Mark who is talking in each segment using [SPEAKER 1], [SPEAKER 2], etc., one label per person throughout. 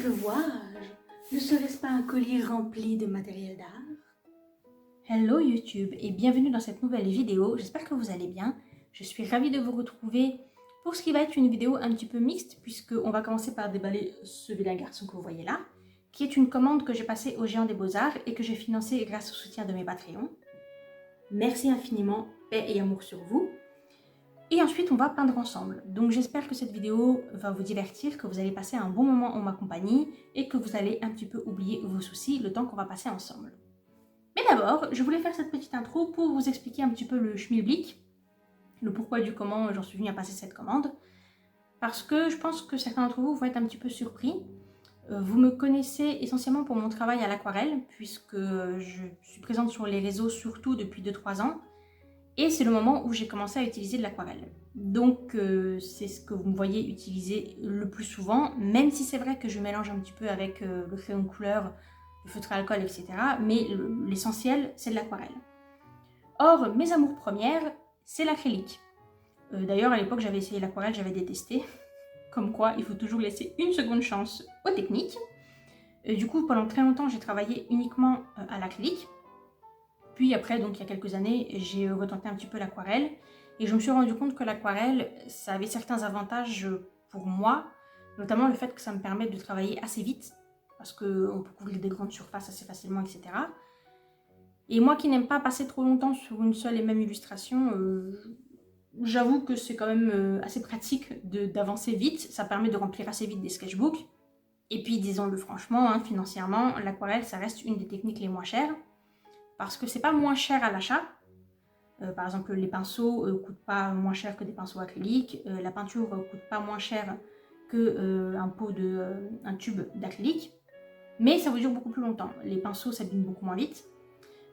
[SPEAKER 1] que vois-je? Ne serait-ce pas un colis rempli de matériel d'art?
[SPEAKER 2] Hello YouTube et bienvenue dans cette nouvelle vidéo, j'espère que vous allez bien. Je suis ravie de vous retrouver pour ce qui va être une vidéo un petit peu mixte puisqu'on va commencer par déballer ce vilain garçon que vous voyez là, qui est une commande que j'ai passée au Géant des Beaux-Arts et que j'ai financée grâce au soutien de mes Patreons. Merci infiniment, paix et amour sur vous. Et ensuite on va peindre ensemble, donc j'espère que cette vidéo va vous divertir, que vous allez passer un bon moment en ma compagnie et que vous allez un petit peu oublier vos soucis le temps qu'on va passer ensemble. Mais d'abord, je voulais faire cette petite intro pour vous expliquer un petit peu le schmilblick, le pourquoi du comment j'en suis venue à passer cette commande, parce que je pense que certains d'entre vous vont être un petit peu surpris. Vous me connaissez essentiellement pour mon travail à l'aquarelle, puisque je suis présente sur les réseaux surtout depuis 2-3 ans, et c'est le moment où j'ai commencé à utiliser de l'aquarelle. Donc c'est ce que vous me voyez utiliser le plus souvent, même si c'est vrai que je mélange un petit peu avec le crayon de couleur, le feutre à alcool, etc. Mais l'essentiel, c'est de l'aquarelle. Or, mes amours premières, c'est l'acrylique. D'ailleurs, à l'époque, j'avais essayé l'aquarelle, j'avais détesté. Comme quoi, il faut toujours laisser une seconde chance aux techniques. Du coup, pendant très longtemps, j'ai travaillé uniquement à l'acrylique. Puis après, donc il y a quelques années, j'ai retenté un petit peu l'aquarelle. Et je me suis rendu compte que l'aquarelle, ça avait certains avantages pour moi. Notamment le fait que ça me permet de travailler assez vite. Parce qu'on peut couvrir des grandes surfaces assez facilement, etc. Et moi qui n'aime pas passer trop longtemps sur une seule et même illustration, j'avoue que c'est quand même assez pratique d'avancer vite. Ça permet de remplir assez vite des sketchbooks. Et puis disons-le franchement, hein, financièrement, l'aquarelle ça reste une des techniques les moins chères. Parce que c'est pas moins cher à l'achat. Par exemple, les pinceaux coûtent pas moins cher que des pinceaux acryliques. La peinture coûte pas moins cher qu'un un tube d'acrylique. Mais ça vous dure beaucoup plus longtemps. Les pinceaux s'abîment beaucoup moins vite.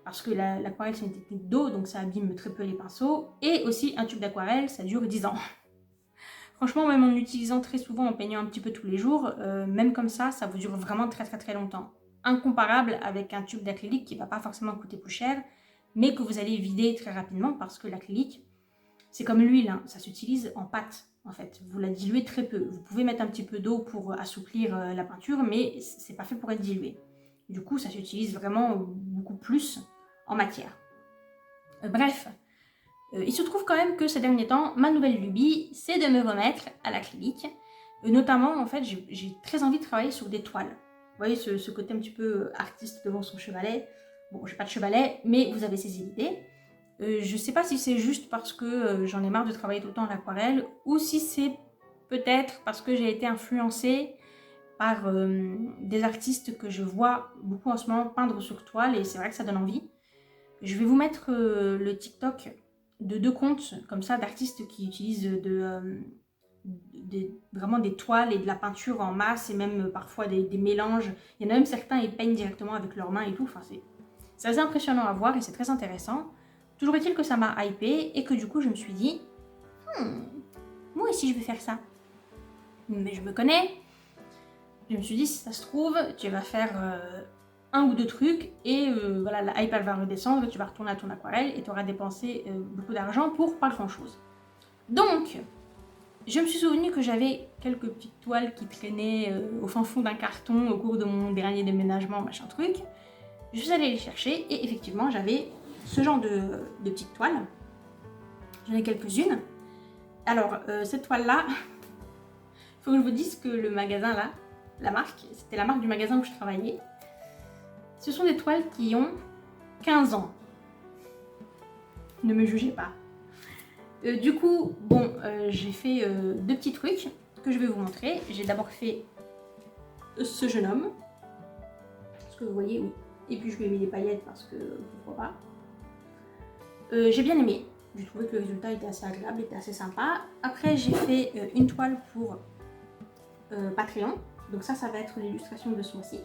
[SPEAKER 2] Parce que l'aquarelle c'est une technique d'eau, donc ça abîme très peu les pinceaux. Et aussi un tube d'aquarelle, ça dure 10 ans. Franchement, même en l'utilisant très souvent, en peignant un petit peu tous les jours, même comme ça vous dure vraiment très longtemps. Incomparable avec un tube d'acrylique qui ne va pas forcément coûter plus cher, mais que vous allez vider très rapidement parce que l'acrylique, c'est comme l'huile, hein, ça s'utilise en pâte en fait. Vous la diluez très peu. Vous pouvez mettre un petit peu d'eau pour assouplir la peinture, mais c'est pas fait pour être dilué. Du coup, ça s'utilise vraiment beaucoup plus en matière. Bref, il se trouve quand même que ces derniers temps, ma nouvelle lubie, c'est de me remettre à l'acrylique. Notamment, en fait, j'ai très envie de travailler sur des toiles. Vous voyez ce côté un petit peu artiste devant son chevalet. Bon, j'ai pas de chevalet, mais vous avez saisi l'idée. Je sais pas si c'est juste parce que j'en ai marre de travailler tout le temps à l'aquarelle, ou si c'est peut-être parce que j'ai été influencée par des artistes que je vois beaucoup en ce moment peindre sur toile, et c'est vrai que ça donne envie. Je vais vous mettre le TikTok de 2 comptes comme ça d'artistes qui utilisent vraiment des toiles et de la peinture en masse et même parfois des mélanges. Il y en a même certains, ils peignent directement avec leurs mains et tout. Enfin, c'est assez impressionnant à voir et c'est très intéressant. Toujours est-il que ça m'a hypé et que du coup je me suis dit moi aussi je vais faire ça. Mais je me connais. Je me suis dit si ça se trouve, tu vas faire un ou deux trucs et voilà, la hype elle va redescendre, tu vas retourner à ton aquarelle et tu auras dépensé beaucoup d'argent pour pas grand chose. Donc, je me suis souvenu que j'avais quelques petites toiles qui traînaient au fin fond d'un carton au cours de mon dernier déménagement, machin truc. Je suis allée les chercher et effectivement j'avais ce genre de petites toiles. J'en ai quelques-unes. Alors, cette toile-là, il faut que je vous dise que le magasin là, la marque, c'était la marque du magasin où je travaillais. Ce sont des toiles qui ont 15 ans. Ne me jugez pas. Du coup, bon, j'ai fait 2 petits trucs que je vais vous montrer. J'ai d'abord fait ce jeune homme. Ce que vous voyez, oui. Et puis je lui ai mis des paillettes parce que pourquoi pas. J'ai bien aimé. J'ai trouvé que le résultat était assez agréable, était assez sympa. Après, j'ai fait une toile pour Patreon. Donc ça va être l'illustration de ce mois-ci.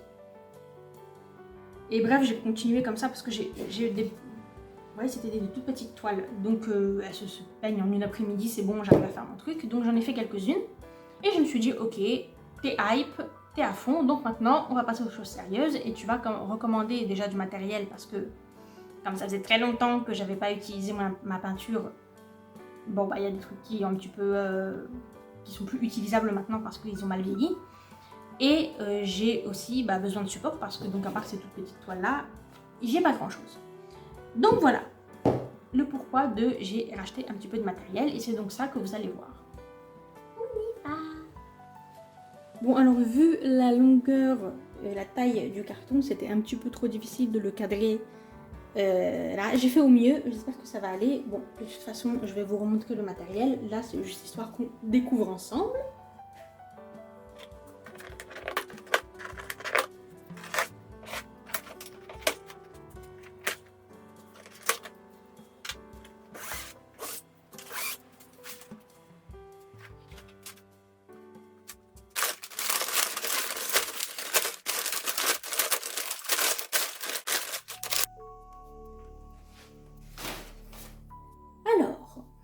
[SPEAKER 2] Et bref, j'ai continué comme ça parce que j'ai des... Vous voyez, c'était des toutes petites toiles. Donc elles se peignent en une après-midi, c'est bon, j'arrive à faire mon truc. Donc j'en ai fait quelques-unes. Et je me suis dit, ok, t'es hype, t'es à fond. Donc maintenant, on va passer aux choses sérieuses. Et tu vas recommander déjà du matériel parce que, comme ça faisait très longtemps que j'avais pas utilisé ma peinture, bon, bah il y a des trucs qui ont un petit peu... qui sont plus utilisables maintenant parce qu'ils ont mal vieilli. Et j'ai aussi besoin de support parce que donc à part ces toutes petites toiles là, j'ai pas grand chose. Donc voilà le pourquoi de j'ai racheté un petit peu de matériel et c'est donc ça que vous allez voir. On y va. Bon alors vu la longueur et la taille du carton, c'était un petit peu trop difficile de le cadrer. Là j'ai fait au mieux, j'espère que ça va aller. Bon de toute façon je vais vous remontrer le matériel, là c'est juste histoire qu'on découvre ensemble.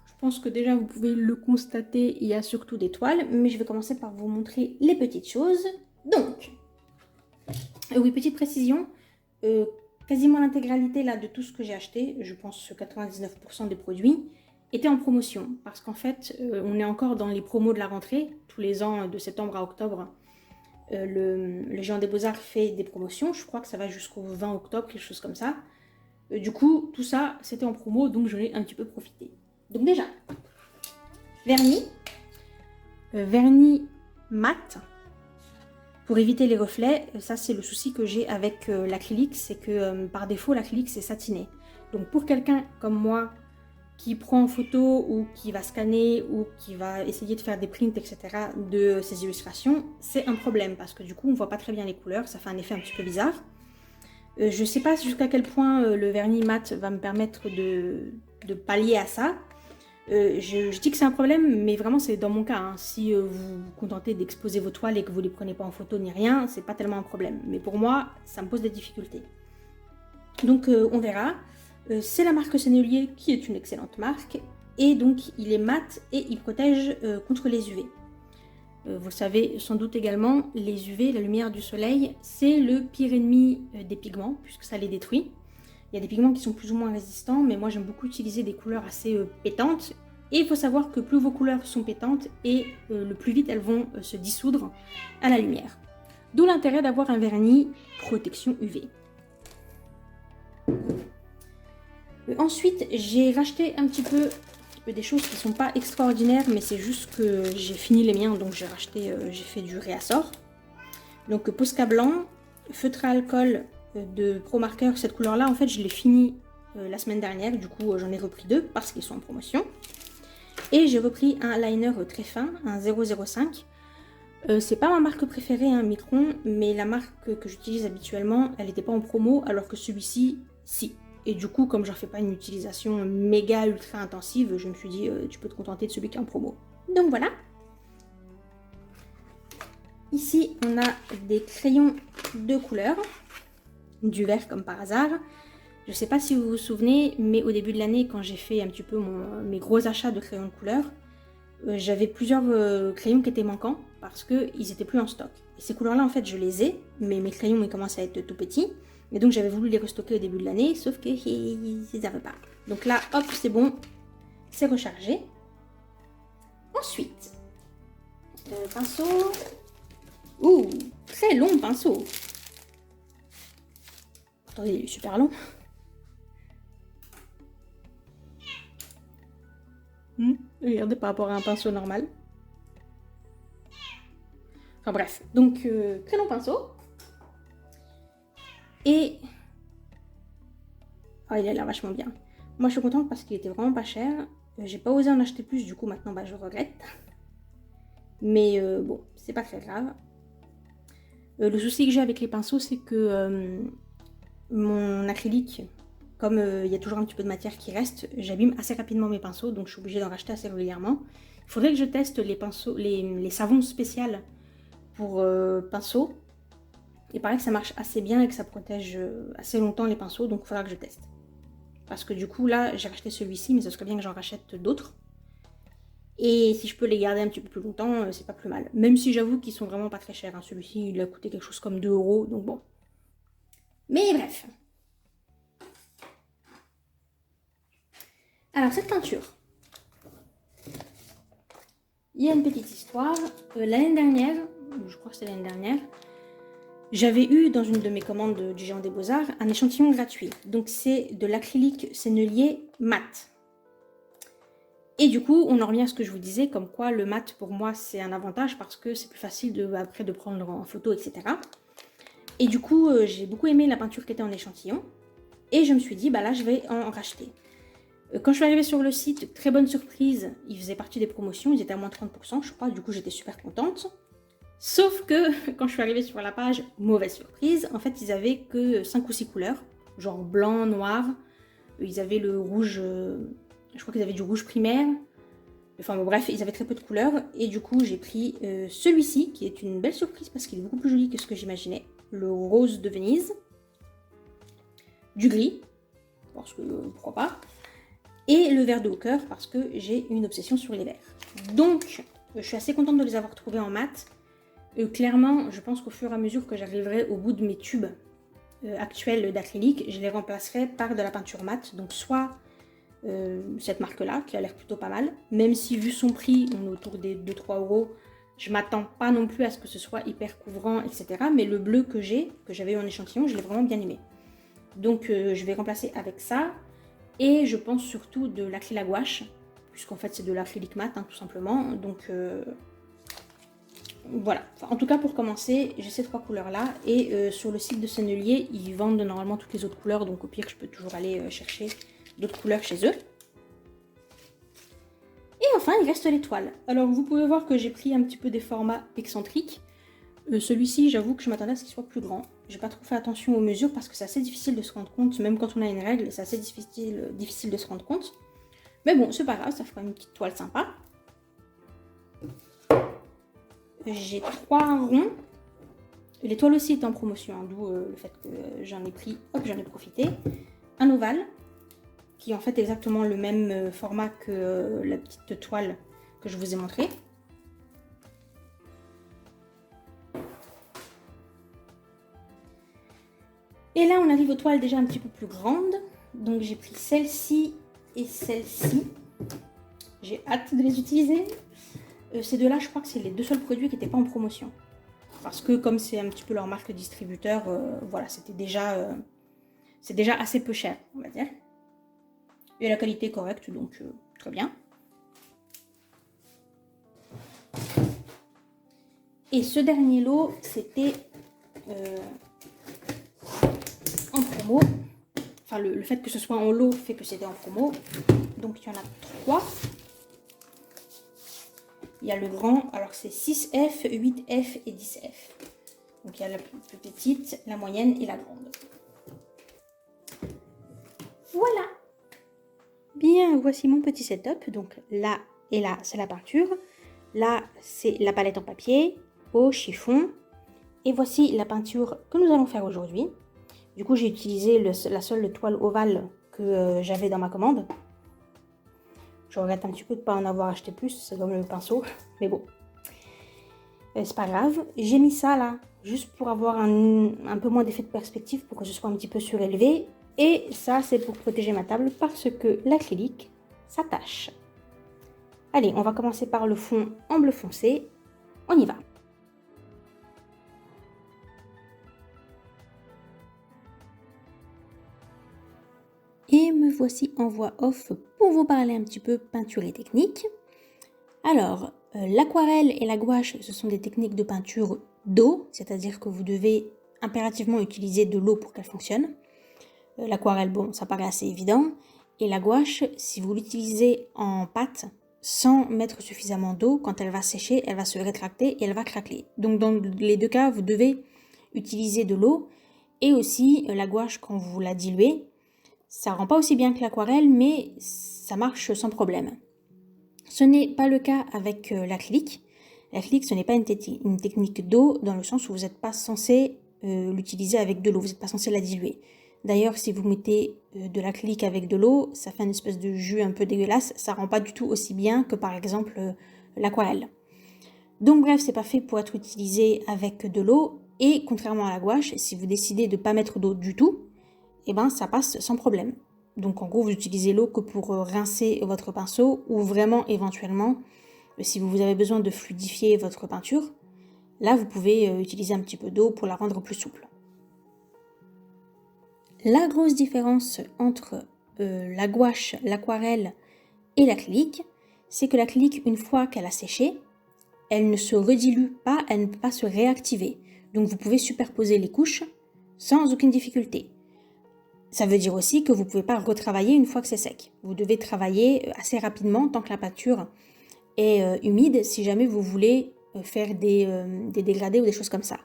[SPEAKER 2] Je pense que déjà vous pouvez le constater, il y a surtout des toiles, mais je vais commencer par vous montrer les petites choses. Donc, oui, petite précision, quasiment l'intégralité là de tout ce que j'ai acheté, je pense 99% des produits, était en promotion. Parce qu'en fait, on est encore dans les promos de la rentrée, tous les ans de septembre à octobre. Le Géant des Beaux-Arts fait des promotions, je crois que ça va jusqu'au 20 octobre, quelque chose comme ça. Du coup, tout ça, c'était en promo, donc j'en ai un petit peu profité. Donc déjà, vernis mat, pour éviter les reflets. Ça c'est le souci que j'ai avec l'acrylique, c'est que par défaut l'acrylique c'est satiné. Donc pour quelqu'un comme moi qui prend en photo ou qui va scanner ou qui va essayer de faire des prints etc. de ces illustrations, c'est un problème parce que du coup on voit pas très bien les couleurs, ça fait un effet un petit peu bizarre. Je sais pas jusqu'à quel point le vernis mat va me permettre de pallier à ça. Je dis que c'est un problème, mais vraiment c'est dans mon cas. Hein. Si vous vous contentez d'exposer vos toiles et que vous ne les prenez pas en photo ni rien, c'est pas tellement un problème. Mais pour moi, ça me pose des difficultés. Donc on verra. C'est la marque Sennelier qui est une excellente marque. Et donc il est mat et il protège contre les UV. Vous le savez sans doute également, les UV, la lumière du soleil, c'est le pire ennemi des pigments, puisque ça les détruit. Il y a des pigments qui sont plus ou moins résistants, mais moi j'aime beaucoup utiliser des couleurs assez pétantes. Et il faut savoir que plus vos couleurs sont pétantes, et le plus vite elles vont se dissoudre à la lumière. D'où l'intérêt d'avoir un vernis protection UV. Ensuite, j'ai racheté un petit peu des choses qui ne sont pas extraordinaires, mais c'est juste que j'ai fini les miens, donc j'ai racheté, j'ai fait du réassort. Donc Posca blanc, feutre à alcool de Pro Marker, cette couleur là en fait je l'ai fini la semaine dernière, du coup j'en ai repris deux parce qu'ils sont en promotion. Et j'ai repris un liner très fin, un 005. C'est pas ma marque préférée, hein, Micron, mais la marque que j'utilise habituellement, elle n'était pas en promo, alors que celui-ci, si. Et du coup, comme j'en fais pas une utilisation méga ultra intensive, je me suis dit, tu peux te contenter de celui qui est en promo. Donc voilà. Ici, on a des crayons de couleur, du vert comme par hasard. Je ne sais pas si vous vous souvenez, mais au début de l'année, quand j'ai fait un petit peu mes gros achats de crayons de couleur, j'avais plusieurs crayons qui étaient manquants parce qu'ils n'étaient plus en stock. Et ces couleurs-là, en fait, je les ai, mais mes crayons ils commencent à être tout petits. Et donc, j'avais voulu les restocker au début de l'année, sauf qu'ils n'avaient pas. Donc là, hop, c'est bon, c'est rechargé. Ensuite, pinceau. Ouh, très long pinceau. Attendez, il est super long. Regardez par rapport à un pinceau normal. Enfin bref, donc très long pinceau. Et... oh, il a l'air vachement bien. Moi je suis contente parce qu'il était vraiment pas cher. J'ai pas osé en acheter plus, du coup maintenant je regrette. Mais bon, c'est pas très grave. Le souci que j'ai avec les pinceaux, c'est que mon acrylique, comme il y a toujours un petit peu de matière qui reste, j'abîme assez rapidement mes pinceaux, donc je suis obligée d'en racheter assez régulièrement. Il faudrait que je teste les pinceaux, les savons spéciaux pour pinceaux. Il paraît que ça marche assez bien et que ça protège assez longtemps les pinceaux, donc il faudra que je teste. Parce que du coup là, j'ai racheté celui-ci, mais ce serait bien que j'en rachète d'autres. Et si je peux les garder un petit peu plus longtemps, c'est pas plus mal. Même si j'avoue qu'ils sont vraiment pas très chers. Hein. Celui-ci, il a coûté quelque chose comme 2 €, donc bon. Mais bref. Alors, cette peinture. Il y a une petite histoire. L'année dernière, je crois que c'était l'année dernière, j'avais eu dans une de mes commandes du Géant des Beaux-Arts un échantillon gratuit. Donc c'est de l'acrylique sennelier mat. Et du coup, on en revient à ce que je vous disais, comme quoi le mat pour moi c'est un avantage parce que c'est plus facile après de prendre en photo, etc. Et du coup, j'ai beaucoup aimé la peinture qui était en échantillon. Et je me suis dit, bah là je vais en racheter. Quand je suis arrivée sur le site, très bonne surprise, ils faisaient partie des promotions, ils étaient à moins 30% je crois, du coup j'étais super contente. Sauf que quand je suis arrivée sur la page, mauvaise surprise, en fait ils avaient que 5 ou 6 couleurs, genre blanc, noir, ils avaient le rouge, je crois qu'ils avaient du rouge primaire, enfin bon, bref, ils avaient très peu de couleurs, et du coup j'ai pris celui-ci, qui est une belle surprise parce qu'il est beaucoup plus joli que ce que j'imaginais, le rose de Venise, du gris, parce que pourquoi pas, et le vert de haut cœur parce que j'ai une obsession sur les verts. Donc, je suis assez contente de les avoir trouvés en mat. Clairement, je pense qu'au fur et à mesure que j'arriverai au bout de mes tubes actuels d'acrylique, je les remplacerai par de la peinture mat. Donc, soit cette marque-là, qui a l'air plutôt pas mal, même si vu son prix, on est autour des 2-3 euros, je m'attends pas non plus à ce que ce soit hyper couvrant, etc. Mais le bleu que j'avais eu en échantillon, je l'ai vraiment bien aimé. Donc, je vais remplacer avec ça. Et je pense surtout de l'acrylique à gouache, puisqu'en fait c'est de l'acrylique mat, hein, tout simplement. Donc voilà. Enfin, en tout cas pour commencer, j'ai ces 3 couleurs là. Et sur le site de Sennelier, ils vendent normalement toutes les autres couleurs. Donc au pire, je peux toujours aller chercher d'autres couleurs chez eux. Et enfin, il reste les toiles. Alors vous pouvez voir que j'ai pris un petit peu des formats excentriques. Celui-ci, j'avoue que je m'attendais à ce qu'il soit plus grand. J'ai pas trop fait attention aux mesures parce que c'est assez difficile de se rendre compte, même quand on a une règle, c'est assez difficile de se rendre compte. Mais bon, c'est pas grave, ça fera une petite toile sympa. J'ai 3 ronds. Les toiles aussi étaient en promotion, hein, d'où le fait que j'en ai pris, hop, j'en ai profité. Un ovale, qui est en fait exactement le même format que la petite toile que je vous ai montrée. Et là, on arrive aux toiles déjà un petit peu plus grandes. Donc, j'ai pris celle-ci et celle-ci. J'ai hâte de les utiliser. Ces deux-là, je crois que c'est les 2 seuls produits qui n'étaient pas en promotion. Parce que comme c'est un petit peu leur marque distributeur, voilà, c'est déjà assez peu cher, on va dire. Et la qualité est correcte, donc très bien. Et ce dernier lot, c'était en promo. Enfin, le fait que ce soit en lot fait que c'était en promo. Donc, il y en a 3. Il y a le grand, alors c'est 6F, 8F et 10F. Donc, il y a la plus petite, la moyenne et la grande. Voilà. Bien, voici mon petit setup. Donc, là et là, c'est la peinture. Là, c'est la palette en papier, au chiffon. Et voici la peinture que nous allons faire aujourd'hui. Du coup, j'ai utilisé la seule toile ovale que j'avais dans ma commande. Je regrette un petit peu de ne pas en avoir acheté plus, c'est comme le pinceau, mais bon. C'est pas grave. J'ai mis ça là, juste pour avoir un peu moins d'effet de perspective, pour que ce soit un petit peu surélevé. Et ça, c'est pour protéger ma table, parce que l'acrylique s'attache. Allez, on va commencer par le fond en bleu foncé. On y va. Et me voici en voix off pour vous parler un petit peu peinture et technique. Alors, l'aquarelle et la gouache, ce sont des techniques de peinture d'eau, c'est-à-dire que vous devez impérativement utiliser de l'eau pour qu'elle fonctionne. L'aquarelle, bon, ça paraît assez évident. Et la gouache, si vous l'utilisez en pâte, sans mettre suffisamment d'eau, quand elle va sécher, elle va se rétracter et elle va craquer. Donc dans les 2 cas, vous devez utiliser de l'eau. Et aussi, la gouache, quand vous la diluez, ça rend pas aussi bien que l'aquarelle, mais ça marche sans problème. Ce n'est pas le cas avec l'acrylique. L'acrylique, ce n'est pas une technique d'eau, dans le sens où vous n'êtes pas censé l'utiliser avec de l'eau, vous n'êtes pas censé la diluer. D'ailleurs, si vous mettez de l'acrylique avec de l'eau, ça fait une espèce de jus un peu dégueulasse, ça rend pas du tout aussi bien que par exemple l'aquarelle. Donc bref, c'est pas fait pour être utilisé avec de l'eau, et contrairement à la gouache, si vous décidez de ne pas mettre d'eau du tout, et ben ça passe sans problème. Donc en gros, vous utilisez l'eau que pour rincer votre pinceau, ou vraiment éventuellement, si vous avez besoin de fluidifier votre peinture, Là, vous pouvez utiliser un petit peu d'eau pour la rendre plus souple. La grosse différence entre la gouache, l'aquarelle et l'acrylique, c'est que l'acrylique, une fois qu'elle a séché, elle ne se redilue pas, elle ne peut pas se réactiver. Donc vous pouvez superposer les couches sans aucune difficulté. Ça veut dire aussi que vous ne pouvez pas retravailler une fois que c'est sec. Vous devez travailler assez rapidement tant que la peinture est humide si jamais vous voulez faire des dégradés ou des choses comme ça.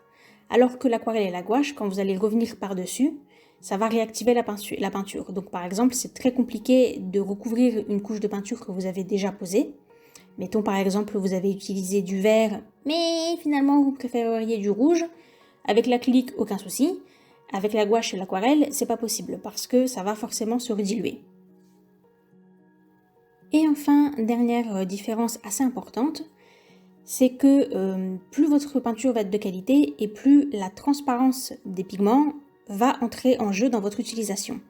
[SPEAKER 2] Alors que l'aquarelle et la gouache, quand vous allez revenir par-dessus, ça va réactiver la peinture. Donc par exemple, c'est très compliqué de recouvrir une couche de peinture que vous avez déjà posée. Mettons par exemple, vous avez utilisé du vert, mais finalement vous préféreriez du rouge. Avec l'acrylique, aucun souci. Avec la gouache et l'aquarelle, c'est pas possible parce que ça va forcément se rediluer. Et enfin, dernière différence assez importante, c'est que plus votre peinture va être de qualité et plus la transparence des pigments va entrer en jeu dans votre utilisation.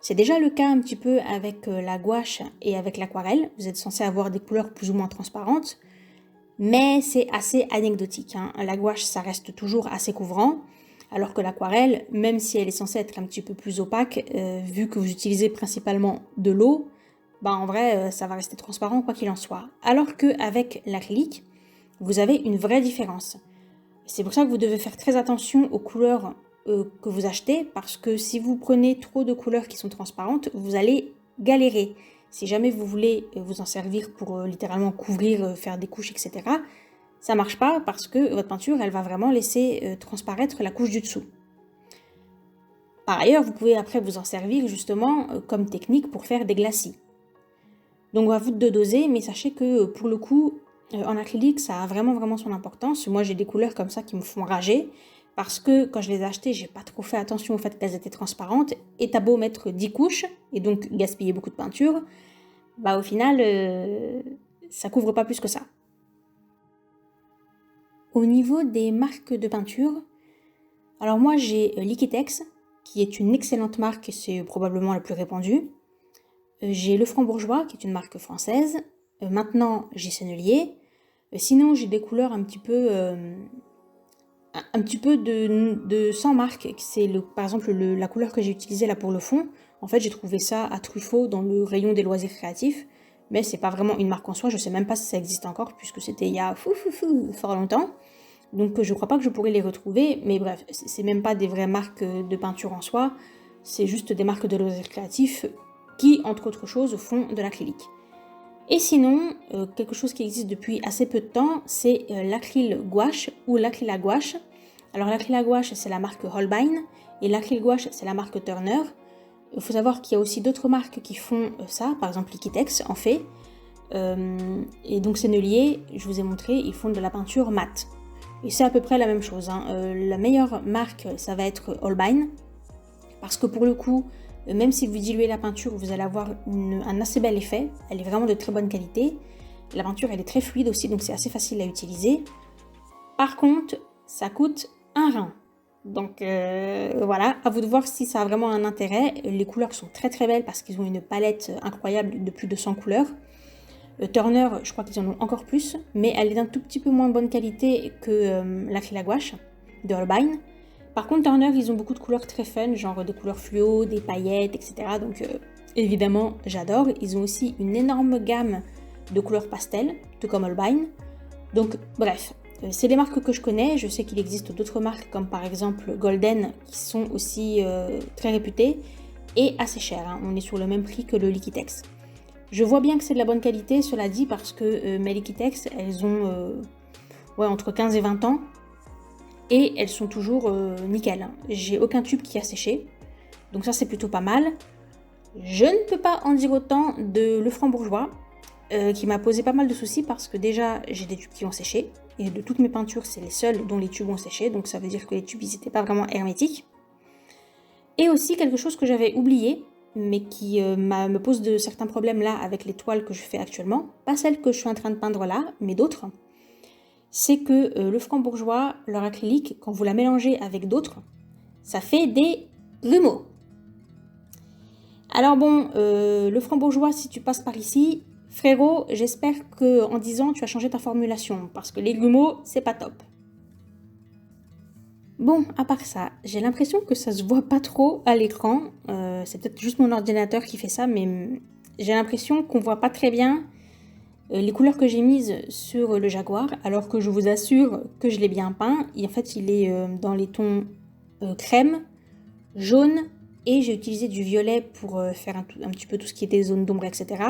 [SPEAKER 2] C'est déjà le cas un petit peu avec la gouache et avec l'aquarelle. Vous êtes censé avoir des couleurs plus ou moins transparentes, mais c'est assez anecdotique. La gouache, ça reste toujours assez couvrant, alors que l'aquarelle, même si elle est censée être un petit peu plus opaque, vu que vous utilisez principalement de l'eau, en vrai, ça va rester transparent quoi qu'il en soit. Alors qu'avec l'acrylique, vous avez une vraie différence. C'est pour ça que vous devez faire très attention aux couleurs que vous achetez, parce que si vous prenez trop de couleurs qui sont transparentes, vous allez galérer. Si jamais vous voulez vous en servir pour littéralement couvrir, faire des couches, etc., ça marche pas parce que votre peinture, elle va vraiment laisser transparaître la couche du dessous. Par ailleurs, vous pouvez après vous en servir justement comme technique pour faire des glacis. Donc à vous de doser, mais sachez que pour le coup, en acrylique, ça a vraiment son importance. Moi, j'ai des couleurs comme ça qui me font rager parce que quand je les ai achetées, j'ai pas trop fait attention au fait qu'elles étaient transparentes. Et t'as beau mettre 10 couches et donc gaspiller beaucoup de peinture, au final, ça couvre pas plus que ça. Au niveau des marques de peinture, alors moi j'ai Liquitex, qui est une excellente marque, c'est probablement la plus répandue. J'ai Le Franc-Bourgeois, qui est une marque française. Maintenant, j'ai Sennelier. Sinon, j'ai des couleurs un petit peu de sans marque. C'est par exemple la couleur que j'ai utilisée là pour le fond. En fait, j'ai trouvé ça à Truffaut dans le rayon des loisirs créatifs. Mais c'est pas vraiment une marque en soi. Je sais même pas si ça existe encore, puisque c'était il y a fort longtemps. Donc je crois pas que je pourrais les retrouver. Mais bref, c'est même pas des vraies marques de peinture en soi. C'est juste des marques de loisirs créatifs qui, entre autres choses, font de l'acrylique. Et sinon, quelque chose qui existe depuis assez peu de temps, c'est l'acryl gouache ou l'acryl à gouache. Alors l'acryl à gouache, c'est la marque Holbein, et l'acryl gouache, c'est la marque Turner. Il faut savoir qu'il y a aussi d'autres marques qui font ça, par exemple Liquitex en fait. Et donc Sennelier, je vous ai montré, ils font de la peinture mate. Et c'est à peu près la même chose. La meilleure marque, ça va être Holbein, parce que pour le coup, même si vous diluez la peinture, vous allez avoir un assez bel effet. Elle est vraiment de très bonne qualité. La peinture, elle est très fluide aussi, donc c'est assez facile à utiliser. Par contre, ça coûte un rein. Donc voilà, à vous de voir si ça a vraiment un intérêt. Les couleurs sont très belles parce qu'ils ont une palette incroyable de plus de 100 couleurs. Turner, je crois qu'ils en ont encore plus, mais elle est d'un tout petit peu moins bonne qualité que l'acryl à gouache de Holbein. Par contre, Turner, ils ont beaucoup de couleurs très fun, genre des couleurs fluo, des paillettes, etc. Donc évidemment, j'adore. Ils ont aussi une énorme gamme de couleurs pastel, tout comme Holbein. Donc bref, c'est des marques que je connais. Je sais qu'il existe d'autres marques, comme par exemple Golden, qui sont aussi très réputées et assez chères. On est sur le même prix que le Liquitex. Je vois bien que c'est de la bonne qualité, cela dit, parce que mes Liquitex, elles ont entre 15 et 20 ans. Et elles sont toujours nickel. J'ai aucun tube qui a séché. Donc ça, c'est plutôt pas mal. Je ne peux pas en dire autant de Le Franc-Bourgeois, qui m'a posé pas mal de soucis parce que déjà, j'ai des tubes qui ont séché. Et de toutes mes peintures, c'est les seules dont les tubes ont séché. Donc ça veut dire que les tubes, ils n'étaient pas vraiment hermétiques. Et aussi quelque chose que j'avais oublié, mais qui me pose de certains problèmes là avec les toiles que je fais actuellement. Pas celles que je suis en train de peindre là, mais d'autres. C'est que le Franc-Bourgeois, leur acrylique, quand vous la mélangez avec d'autres, ça fait des grumeaux. Alors bon, le Franc-Bourgeois, si tu passes par ici, frérot, j'espère qu'en 10 ans, tu as changé ta formulation, parce que les grumeaux, c'est pas top. Bon, à part ça, j'ai l'impression que ça se voit pas trop à l'écran. C'est peut-être juste mon ordinateur qui fait ça, mais j'ai l'impression qu'on voit pas très bien les couleurs que j'ai mises sur le Jaguar, alors que je vous assure que je l'ai bien peint. Et en fait, il est dans les tons crème, jaune, et j'ai utilisé du violet pour faire un petit peu tout ce qui était zone d'ombre, etc.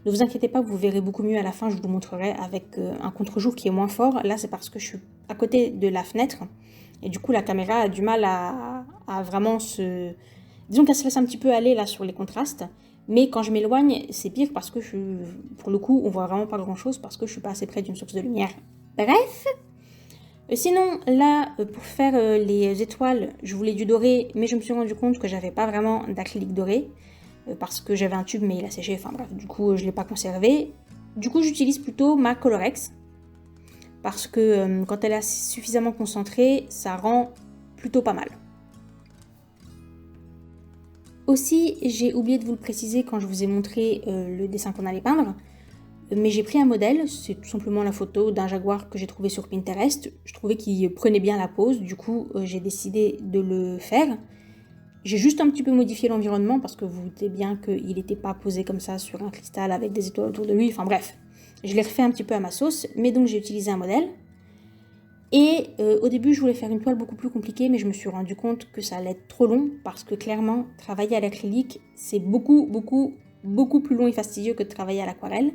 [SPEAKER 2] Ne vous inquiétez pas, vous verrez beaucoup mieux à la fin, je vous le montrerai avec un contre-jour qui est moins fort. Là, c'est parce que je suis à côté de la fenêtre, et du coup, la caméra a du mal à vraiment se... Disons qu'elle se laisse un petit peu aller là sur les contrastes. Mais quand je m'éloigne, c'est pire parce que pour le coup, on voit vraiment pas grand chose parce que je suis pas assez près d'une source de lumière. Bref. Sinon, là, pour faire les étoiles, je voulais du doré, mais je me suis rendu compte que j'avais pas vraiment d'acrylique doré parce que j'avais un tube, mais il a séché. Enfin bref, du coup, je l'ai pas conservé. Du coup, j'utilise plutôt ma Colorex parce que quand elle est suffisamment concentrée, ça rend plutôt pas mal. Aussi, j'ai oublié de vous le préciser quand je vous ai montré le dessin qu'on allait peindre, mais j'ai pris un modèle, c'est tout simplement la photo d'un jaguar que j'ai trouvé sur Pinterest. Je trouvais qu'il prenait bien la pose, du coup j'ai décidé de le faire. J'ai juste un petit peu modifié l'environnement parce que vous vous doutez bien qu'il n'était pas posé comme ça sur un cristal avec des étoiles autour de lui, enfin bref. Je l'ai refait un petit peu à ma sauce, mais donc j'ai utilisé un modèle. Et au début, je voulais faire une toile beaucoup plus compliquée, mais je me suis rendu compte que ça allait être trop long parce que clairement, travailler à l'acrylique, c'est beaucoup plus long et fastidieux que de travailler à l'aquarelle.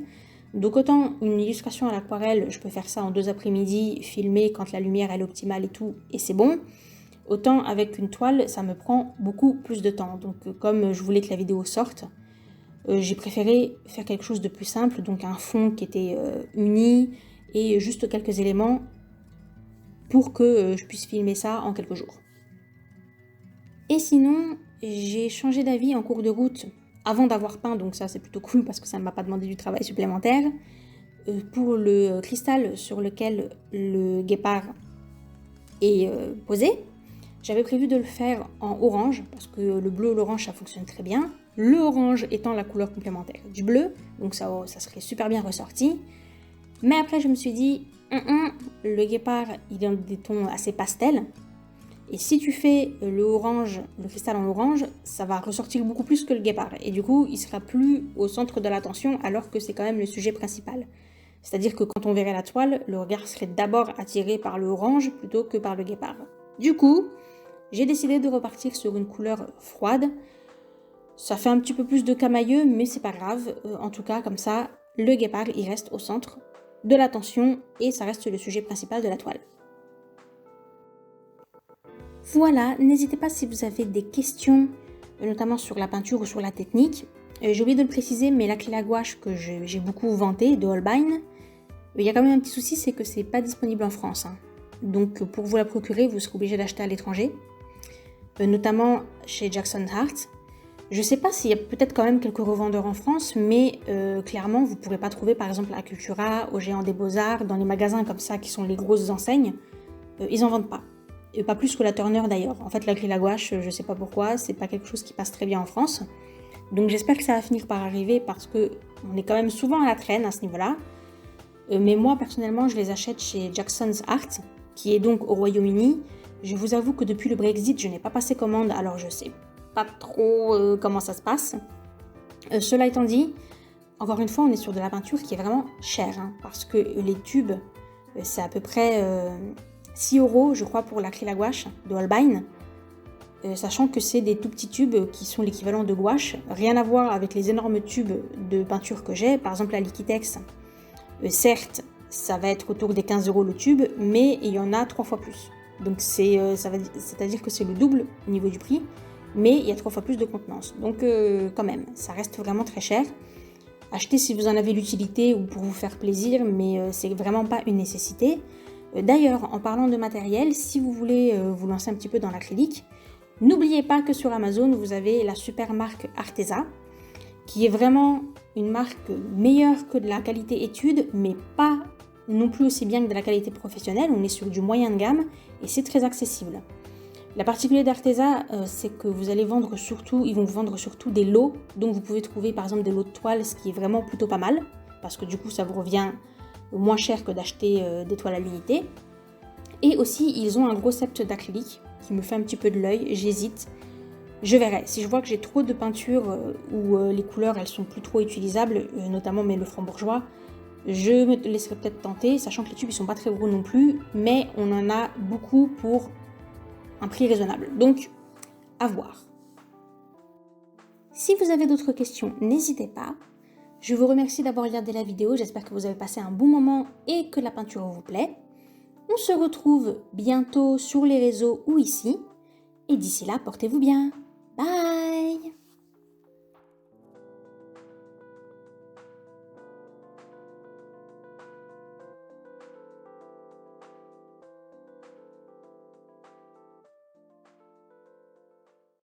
[SPEAKER 2] Donc autant une illustration à l'aquarelle, je peux faire ça en 2 après-midi, filmer quand la lumière est optimale et tout, et c'est bon. Autant avec une toile, ça me prend beaucoup plus de temps. Donc comme je voulais que la vidéo sorte, j'ai préféré faire quelque chose de plus simple, donc un fond qui était uni et juste quelques éléments pour que je puisse filmer ça en quelques jours. Et sinon, j'ai changé d'avis en cours de route avant d'avoir peint, donc ça c'est plutôt cool parce que ça ne m'a pas demandé du travail supplémentaire. Pour le cristal sur lequel le guépard est posé, j'avais prévu de le faire en orange parce que le bleu et l'orange ça fonctionne très bien. Le orange étant la couleur complémentaire du bleu, donc ça serait super bien ressorti. Mais après je me suis dit, le guépard il est dans des tons assez pastels. Et si tu fais le cristal en orange, ça va ressortir beaucoup plus que le guépard. Et du coup, il sera plus au centre de l'attention alors que c'est quand même le sujet principal. C'est-à-dire que quand on verrait la toile, le regard serait d'abord attiré par le orange plutôt que par le guépard. Du coup, j'ai décidé de repartir sur une couleur froide. Ça fait un petit peu plus de camailleux, mais c'est pas grave. En tout cas, comme ça, le guépard, il reste au centre de l'attention et ça reste le sujet principal de la toile. Voilà, n'hésitez pas si vous avez des questions, notamment sur la peinture ou sur la technique. J'ai oublié de le préciser, mais l'acrylique à gouache que j'ai beaucoup vanté de Holbein, il y a quand même un petit souci, c'est que c'est pas disponible en France. Donc pour vous la procurer, vous serez obligé d'acheter à l'étranger, notamment chez Jackson Heart. Je sais pas s'il y a peut-être quand même quelques revendeurs en France, mais clairement vous pourrez pas trouver par exemple à Cultura, au Géant des Beaux-Arts, dans les magasins comme ça qui sont les grosses enseignes, ils en vendent pas. Et pas plus que la Turner d'ailleurs. En fait, l'acrylique à gouache, je sais pas pourquoi, c'est pas quelque chose qui passe très bien en France. Donc j'espère que ça va finir par arriver parce que on est quand même souvent à la traîne à ce niveau-là. Mais moi, personnellement, je les achète chez Jackson's Art, qui est donc au Royaume-Uni. Je vous avoue que depuis le Brexit, je n'ai pas passé commande, alors je sais pas trop comment ça se passe. Cela étant dit, encore une fois, on est sur de la peinture qui est vraiment chère, parce que les tubes, c'est à peu près 6 € je crois pour l'acrylique à gouache de Holbein, sachant que c'est des tout petits tubes qui sont l'équivalent de gouache, rien à voir avec les énormes tubes de peinture que j'ai, par exemple la Liquitex, certes ça va être autour des 15 € le tube, mais il y en a 3 fois plus, donc c'est-à-dire que c'est le double au niveau du prix, mais il y a 3 fois plus de contenance, donc quand même, ça reste vraiment très cher. Achetez si vous en avez l'utilité ou pour vous faire plaisir, mais c'est vraiment pas une nécessité. D'ailleurs, en parlant de matériel, si vous voulez vous lancer un petit peu dans l'acrylique, n'oubliez pas que sur Amazon, vous avez la super marque Arteza, qui est vraiment une marque meilleure que de la qualité étude, mais pas non plus aussi bien que de la qualité professionnelle. On est sur du moyen de gamme et c'est très accessible. La particularité d'Arteza, c'est que ils vont vous vendre surtout des lots, donc vous pouvez trouver par exemple des lots de toiles, ce qui est vraiment plutôt pas mal, parce que du coup ça vous revient moins cher que d'acheter des toiles à l'unité. Et aussi, ils ont un gros sept d'acrylique qui me fait un petit peu de l'œil, j'hésite. Je verrai. Si je vois que j'ai trop de peinture ou les couleurs, elles sont plus trop utilisables, notamment le franc-bourgeois, je me laisserai peut-être tenter, sachant que les tubes, ils sont pas très gros non plus, mais on en a beaucoup pour un prix raisonnable. Donc, à voir. Si vous avez d'autres questions, n'hésitez pas. Je vous remercie d'avoir regardé la vidéo, j'espère que vous avez passé un bon moment et que la peinture vous plaît. On se retrouve bientôt sur les réseaux ou ici. Et d'ici là, portez-vous bien. Bye!